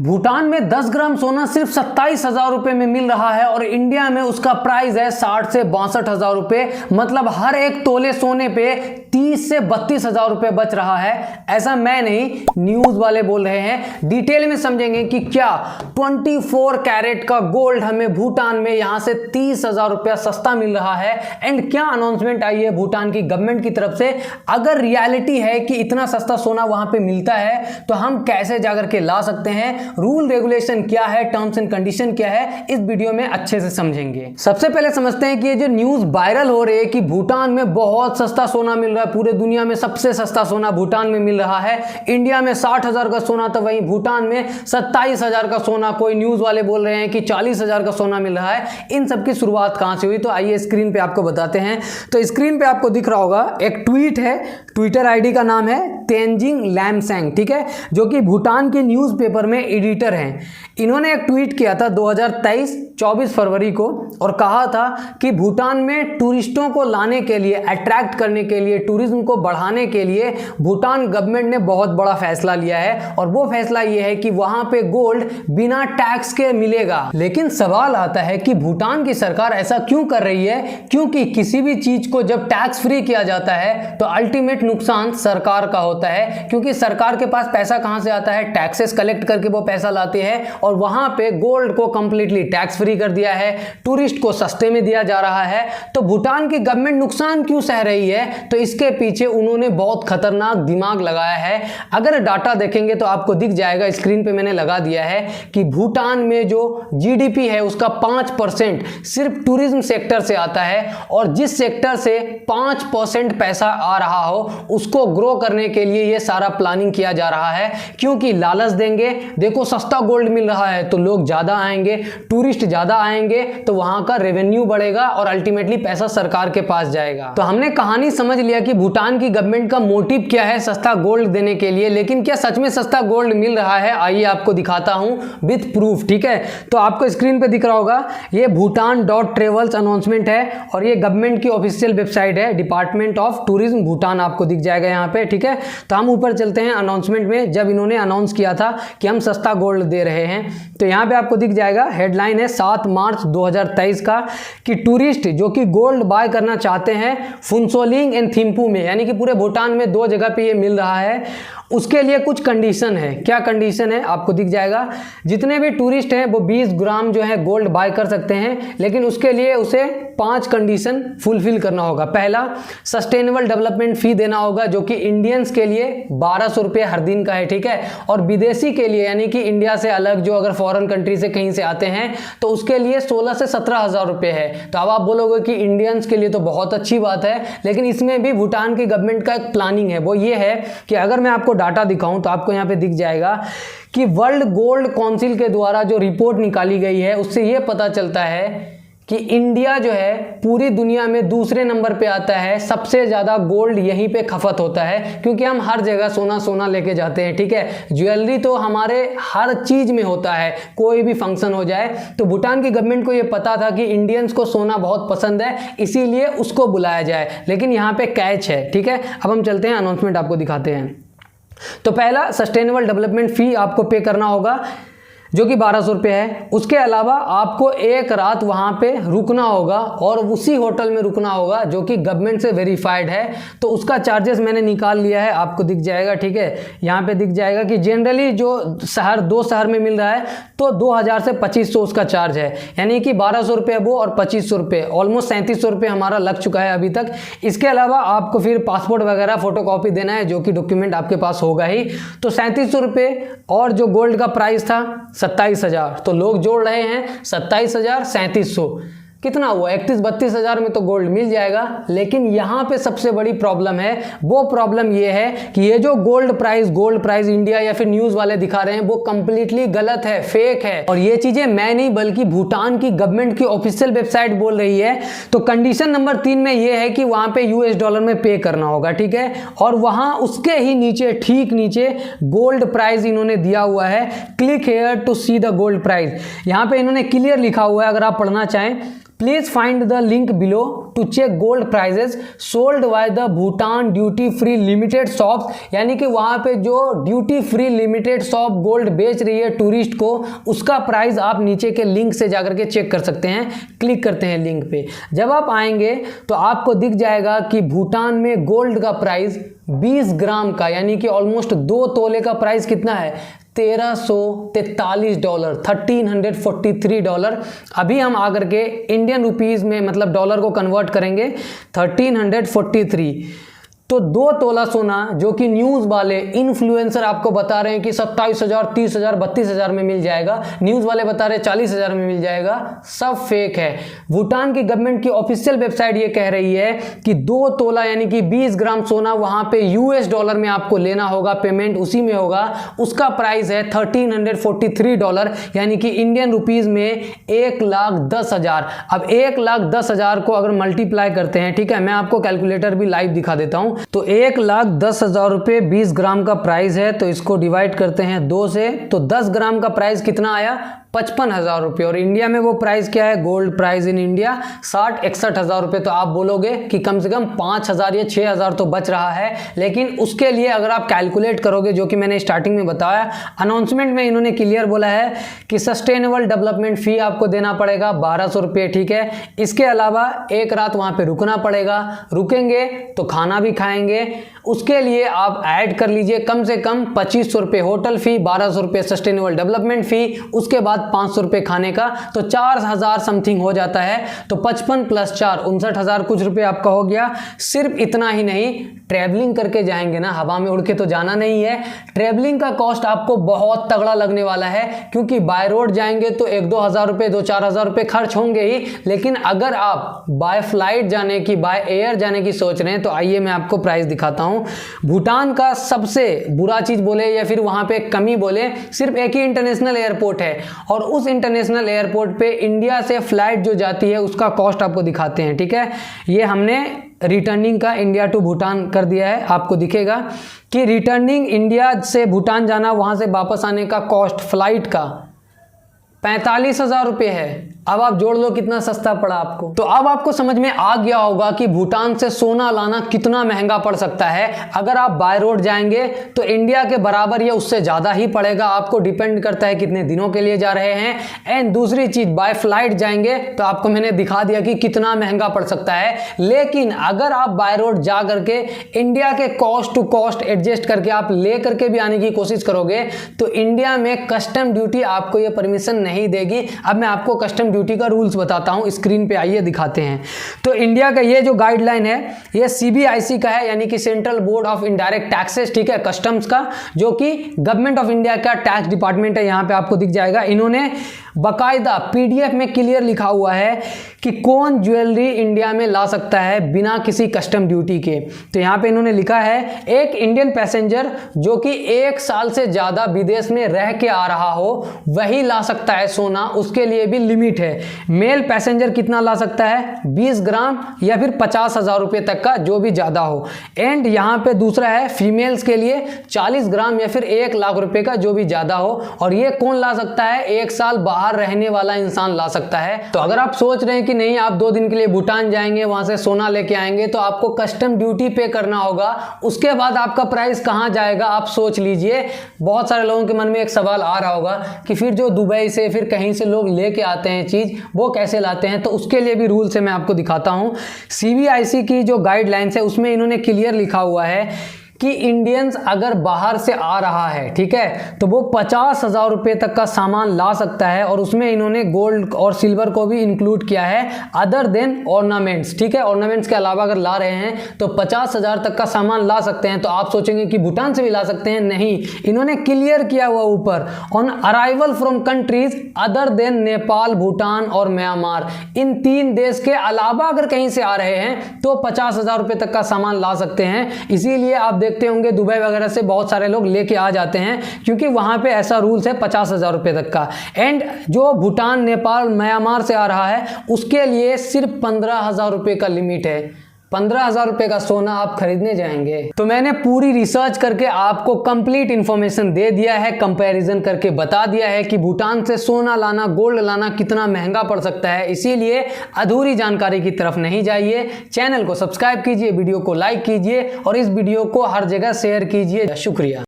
भूटान में 10 ग्राम सोना सिर्फ 27,000 रुपए में मिल रहा है और इंडिया में उसका प्राइस है 60 से 62,000 रुपए। मतलब हर एक तोले सोने पे 30 से 32,000 रुपए बच रहा है। ऐसा मैं नहीं, न्यूज वाले बोल रहे हैं। डिटेल में समझेंगे कि क्या 24 कैरेट का गोल्ड हमें भूटान में यहां से 30,000 रुपया सस्ता मिल रहा है एंड क्या अनाउंसमेंट आई है भूटान की गवर्नमेंट की तरफ से। अगर रियलिटी है कि इतना सस्ता सोना वहां पे मिलता है तो हम कैसे जाकर के ला सकते हैं, रूल रेगुलेशन क्या है, टर्म्स एंड कंडीशन क्या है, इस वीडियो में अच्छे से समझेंगे। सबसे पहले समझते हैं कि ये जो न्यूज वायरल हो रही है कि भूटान में बहुत सस्ता सोना मिल रहा है, पूरे दुनिया में सबसे सस्ता सोना भूटान में मिल रहा है। इंडिया में 60,000 का सोना था, वहीं भूटान में 27,000 का सोना, कोई न्यूज वाले बोल रहे हैं कि 40,000 का सोना मिल रहा है। इन सब की शुरुआत कहां से हुई, तो आइए स्क्रीन पे आपको बताते हैं। तो स्क्रीन पे आपको दिख रहा होगा एक ट्वीट है, ट्विटर आईडी का नाम है तेंजिंग लैमसैंग, ठीक है, जो कि भूटान के न्यूज़पेपर में एडिटर हैं। इन्होंने एक ट्वीट किया था 2023 24 फरवरी को और कहा था कि भूटान में टूरिस्टों को लाने के लिए, अट्रैक्ट करने के लिए, टूरिज्म को बढ़ाने के लिए भूटान गवर्नमेंट ने बहुत बड़ा फैसला लिया है और वो फैसला ये है कि वहां पे गोल्ड बिना टैक्स के मिलेगा। लेकिन सवाल आता है कि भूटान की सरकार ऐसा क्यों कर रही है, क्योंकि किसी भी चीज को जब टैक्स फ्री किया जाता है तो अल्टीमेट नुकसान सरकार का होता है, क्योंकि सरकार के पास पैसा कहां से आता है, टैक्सेस कलेक्ट करके वो पैसा लाते हैं और वहां पे गोल्ड को कंप्लीटली टैक्स फ्री कर दिया है, टूरिस्ट को सस्ते में दिया जा रहा है। तो भूटान की गवर्नमेंट नुकसान क्यों सह रही है, तो इसके पीछे उन्होंने बहुत खतरनाक दिमाग लगाया है। अगर डाटा देखेंगे तो आपको दिख जाएगा, स्क्रीन पे मैंने लगा दिया है कि भूटान में जो जीडीपी है उसका 5% सिर्फ टूरिज्म सेक्टर से आता है और जिस सेक्टर से 5% पैसा आ रहा हो उसको ग्रो करने के लिए ये सारा प्लानिंग किया जा रहा है। क्योंकि लालच देंगे, देखो सस्ता गोल्ड मिल रहा है तो लोग ज्यादा आएंगे, टूरिस्ट ज्यादा आएंगे तो वहां का रेवेन्यू बढ़ेगा और अल्टीमेटली पैसा सरकार के पास जाएगा। तो हमने कहानी समझ लिया कि भूटान की गवर्नमेंट का मोटिव क्या है सस्ता गोल्ड देने के लिए। लेकिन क्या सच में सस्ता गोल्ड मिल रहा है, आइए आपको दिखाता हूं विद प्रूफ, ठीक है। तो आपको स्क्रीन पे दिख रहा होगा ये भूटान.ट्रेवल्स अनाउंसमेंट है और ये गवर्नमेंट की ऑफिशियल वेबसाइट है, डिपार्टमेंट ऑफ टूरिज्म भूटान, आपको दिख जाएगा यहाँ पे, ठीक है। तो हम ऊपर चलते हैं अनाउंसमेंट में, जब इन्होंने अनाउंस किया था कि हम सस्ता गोल्ड दे रहे हैं तो यहाँ पे आपको दिख जाएगा, हेडलाइन है 7 मार्च 2023 का कि टूरिस्ट जो कि गोल्ड बाय करना चाहते हैं फुनसोलिंग एंड थिम्पू में, यानी कि पूरे भूटान में 2 जगह पे ये मिल रहा है, उसके लिए कुछ कंडीशन है। क्या कंडीशन है आपको दिख जाएगा। जितने भी टूरिस्ट हैं वो 20 ग्राम जो है गोल्ड बाय कर सकते हैं, लेकिन उसके लिए उसे 5 कंडीशन फुलफिल करना होगा। पहला, सस्टेनेबल डेवलपमेंट फी देना होगा जो कि इंडियंस के लिए 1200 रुपये हर दिन का है, ठीक है। और विदेशी के लिए यानी कि इंडिया से अलग जो अगर फॉरेन कंट्री से कहीं से आते हैं तो उसके लिए 16 से 17,000 रुपये है। तो अब आप बोलोगे कि इंडियंस के लिए तो बहुत अच्छी बात है, लेकिन इसमें भी भूटान की गवर्नमेंट का एक प्लानिंग है, वो ये है कि अगर मैं आपको डाटा दिखाऊं तो आपको यहाँ पे दिख जाएगा कि वर्ल्ड गोल्ड काउंसिल के द्वारा जो रिपोर्ट निकाली गई है उससे ये पता चलता है कि इंडिया जो है पूरी दुनिया में दूसरे नंबर पे आता है, सबसे ज़्यादा गोल्ड यहीं पे खपत होता है, क्योंकि हम हर जगह सोना सोना लेके जाते हैं, ठीक है। ज्वेलरी तो हमारे हर चीज़ में होता है, कोई भी फंक्शन हो जाए। तो भूटान की गवर्नमेंट को ये पता था कि इंडियंस को सोना बहुत पसंद है, इसीलिए उसको बुलाया जाए। लेकिन यहाँ पे कैच है, ठीक है। अब हम चलते हैं अनाउंसमेंट आपको दिखाते हैं। तो पहला, सस्टेनेबल डेवलपमेंट फी आपको पे करना होगा जो कि 1200 रुपये है। उसके अलावा आपको एक रात वहाँ पे रुकना होगा और उसी होटल में रुकना होगा जो कि गवर्नमेंट से वेरीफाइड है। तो उसका चार्जेस मैंने निकाल लिया है, आपको दिख जाएगा, ठीक है। यहाँ पे दिख जाएगा कि जनरली जो 2 शहर में मिल रहा है तो 2000 से 2500 उसका चार्ज है, यानी कि 1200 रुपये वो और 2500 रुपये, ऑलमोस्ट 3700 रुपये हमारा लग चुका है अभी तक। इसके अलावा आपको फिर पासपोर्ट वगैरह फोटोकॉपी देना है जो कि डॉक्यूमेंट आपके पास होगा ही। तो 3700 रुपये और जो गोल्ड का प्राइस था 27,000, तो लोग जोड़ रहे हैं 27,000 3700, कितना हुआ 31-32 हज़ार में तो गोल्ड मिल जाएगा। लेकिन यहाँ पे सबसे बड़ी प्रॉब्लम है, वो प्रॉब्लम ये है कि ये जो गोल्ड प्राइस इंडिया या फिर न्यूज़ वाले दिखा रहे हैं वो कंप्लीटली गलत है, फेक है। और ये चीज़ें मैं नहीं बल्कि भूटान की गवर्नमेंट की ऑफिशियल वेबसाइट बोल रही है। तो कंडीशन नंबर 3 में ये है कि वहाँ पे US डॉलर में पे करना होगा, ठीक है। और वहाँ उसके ही नीचे, ठीक नीचे गोल्ड प्राइस इन्होंने दिया हुआ है, click here to see the gold price. यहाँ पे इन्होंने क्लियर लिखा हुआ है, अगर आप पढ़ना चाहें please find the link below to check gold prices sold by the Bhutan duty free limited shops, यानी कि वहां पे जो duty free limited shop gold बेच रही है टूरिस्ट को, उसका प्राइस आप नीचे के लिंक से जाकर के चेक कर सकते हैं। क्लिक करते हैं लिंक पे। जब आप आएंगे तो आपको दिख जाएगा कि भूटान में गोल्ड का प्राइस 20 ग्राम का, यानी कि ऑलमोस्ट 2 तोले का प्राइस कितना है, $1343, $1343। अभी हम आकर के इंडियन रुपीस में मतलब डॉलर को कन्वर्ट करेंगे 1343, तो 2 तोला सोना जो कि न्यूज़ वाले इन्फ्लुएंसर आपको बता रहे हैं कि 27,000, 30,000, 32,000 में मिल जाएगा, न्यूज़ वाले बता रहे हैं 40,000 में मिल जाएगा, सब फेक है। भूटान की गवर्नमेंट की ऑफिशियल वेबसाइट ये कह रही है कि 2 तोला यानी कि 20 ग्राम सोना वहां पे US डॉलर में आपको लेना होगा, पेमेंट उसी में होगा, उसका प्राइस है $1343, यानी कि इंडियन रुपीज में 1,10,000। अब 1,10,000 को अगर मल्टीप्लाई करते हैं, ठीक है, मैं आपको कैलकुलेटर भी लाइव दिखा देता हूं, तो 1,10,000 रुपये 20 ग्राम का प्राइस है, तो इसको डिवाइड करते हैं 2 से, तो 10 ग्राम का प्राइस कितना आया, 55,000 रुपये। और इंडिया में वो प्राइस क्या है, गोल्ड प्राइस इन इंडिया 60-61,000 रुपये। तो आप बोलोगे कि कम से कम 5,000 या 6,000 तो बच रहा है, लेकिन उसके लिए अगर आप कैलकुलेट करोगे, जो कि मैंने स्टार्टिंग में बताया, अनाउंसमेंट में इन्होंने क्लियर बोला है कि सस्टेनेबल डेवलपमेंट फी आपको देना पड़ेगा 1,200 रुपये, ठीक है। इसके अलावा एक रात वहाँ पर रुकना पड़ेगा, रुकेंगे तो खाना भी खाएंगे, उसके लिए आप ऐड कर लीजिए कम से कम 2,500 रुपये होटल फी, 1,200 रुपये सस्टेनेबल डेवलपमेंट फी, उसके बाद 500 रुपये खाने का, तो 4,000 समथिंग हो जाता है। तो 55 + 4 59,000 कुछ रुपये आपका हो गया। सिर्फ इतना ही नहीं, ट्रैवलिंग करके जाएंगे ना, हवा में उड़ के तो जाना नहीं है, ट्रैवलिंग का कॉस्ट आपको बहुत तगड़ा लगने वाला है, क्योंकि बाय रोड जाएंगे तो 1-2 हज़ार रुपये, 2-4 हज़ार रुपये खर्च होंगे ही, लेकिन अगर आप बाय फ्लाइट जाने की, बाय एयर जाने की सोच रहे हैं, तो आइए मैं आपको प्राइस दिखाता हूं। भूटान का सबसे बुरा चीज बोले या फिर वहां पे कमी बोले, सिर्फ एक ही इंटरनेशनल एयरपोर्ट है, और उस इंटरनेशनल एयरपोर्ट पे इंडिया से फ्लाइट जो जाती है उसका कॉस्ट आपको दिखाते हैं, ठीक है। ये हमने रिटर्निंग का इंडिया टू भूटान कर दिया है, आपको दिखेगा कि रिटर्निंग इंडिया से भूटान जाना, वहां से वापस आने का कॉस्ट फ्लाइट का 45,000 रुपये है। अब आप जोड़ लो कितना सस्ता पड़ा आपको। तो अब आपको समझ में आ गया होगा कि भूटान से सोना लाना कितना महंगा पड़ सकता है। अगर आप बाय रोड जाएंगे तो इंडिया के बराबर या उससे ज़्यादा ही पड़ेगा, आपको डिपेंड करता है कितने दिनों के लिए जा रहे हैं। एंड दूसरी चीज़, बाय फ्लाइट जाएंगे तो आपको मैंने दिखा दिया कि कितना महंगा पड़ सकता है। लेकिन अगर आप बाय रोड जा करके इंडिया के कॉस्ट टू कॉस्ट एडजस्ट करके आप ले करके भी आने की कोशिश करोगे तो इंडिया में कस्टम ड्यूटी आपको ये परमिशन नहीं देगी। अब मैं आपको कस्टम ड्यूटी का रूल्स बताता हूं, स्क्रीन पे आइए दिखाते हैं। तो इंडिया का ये जो गाइडलाइन है ये CBIC का है, यानी कि central board of indirect taxes, ठीक है, कस्टम्स का, जो कि गवर्नमेंट ऑफ इंडिया का टैक्स डिपार्टमेंट है। यहां पे आपको दिख जाएगा, इन्होंने बाकायदा PDF में क्लियर लिखा हुआ है कि कौन ज्वेलरी इंडिया में ला सकता है बिना किसी कस्टम ड्यूटी के। तो यहाँ पे इन्होंने लिखा है, एक इंडियन पैसेंजर जो कि 1 साल से ज़्यादा विदेश में रह के आ रहा हो वही ला सकता है सोना, उसके लिए भी लिमिट है। मेल पैसेंजर कितना ला सकता है, 20 ग्राम या फिर 50,000 रुपये तक का, जो भी ज़्यादा हो। एंड यहाँ पे दूसरा है फीमेल्स के लिए 40 ग्राम या फिर 1 लाख रुपये का, जो भी ज़्यादा हो। और ये कौन ला सकता है, 1 साल बाहर रहने वाला इंसान ला सकता है। तो अगर आप सोच रहे हैं कि नहीं आप 2 दिन के लिए भूटान जाएंगे, वहां से सोना लेके आएंगे, तो आपको कस्टम ड्यूटी पे करना होगा, उसके बाद आपका प्राइस कहां जाएगा आप सोच लीजिए। बहुत सारे लोगों के मन में एक सवाल आ रहा होगा कि फिर जो दुबई से फिर कहीं से लोग लेके आते हैं चीज, वो कैसे लाते हैं। तो उसके लिए भी रूल्स है, मैं आपको दिखाता हूं। CBIC की जो गाइडलाइंस है उसमें इन्होंने क्लियर लिखा हुआ है कि इंडियंस अगर बाहर से आ रहा है, ठीक है, तो वो 50,000 रुपये तक का सामान ला सकता है। और उसमें इन्होंने गोल्ड और सिल्वर को भी इंक्लूड किया है, अदर देन ऑर्नामेंट्स, ठीक है। ऑर्नामेंट्स के अलावा अगर ला रहे हैं तो 50,000 तक का सामान ला सकते हैं। तो आप सोचेंगे कि भूटान से भी ला सकते हैं, नहीं, इन्होंने क्लियर किया हुआ ऊपर, on arrival from countries other than Nepal, Bhutan और म्यांमार, इन 3 देश के अलावा अगर कहीं से आ रहे हैं तो 50,000 रुपये तक का सामान ला सकते हैं। इसीलिए आप देखते होंगे दुबई वगैरह से बहुत सारे लोग लेके आ जाते हैं, क्योंकि वहां पे ऐसा रूल्स है 50,000 रुपये तक का। एंड जो भूटान, नेपाल, म्यांमार से आ रहा है उसके लिए सिर्फ 15,000 रुपये का लिमिट है। 15,000 रुपए का सोना आप खरीदने जाएंगे? तो मैंने पूरी रिसर्च करके आपको कंप्लीट इंफॉर्मेशन दे दिया है, कंपैरिजन करके बता दिया है कि भूटान से सोना लाना, गोल्ड लाना कितना महंगा पड़ सकता है। इसीलिए अधूरी जानकारी की तरफ नहीं जाइए, चैनल को सब्सक्राइब कीजिए, वीडियो को लाइक कीजिए और इस वीडियो को हर जगह शेयर कीजिए। शुक्रिया।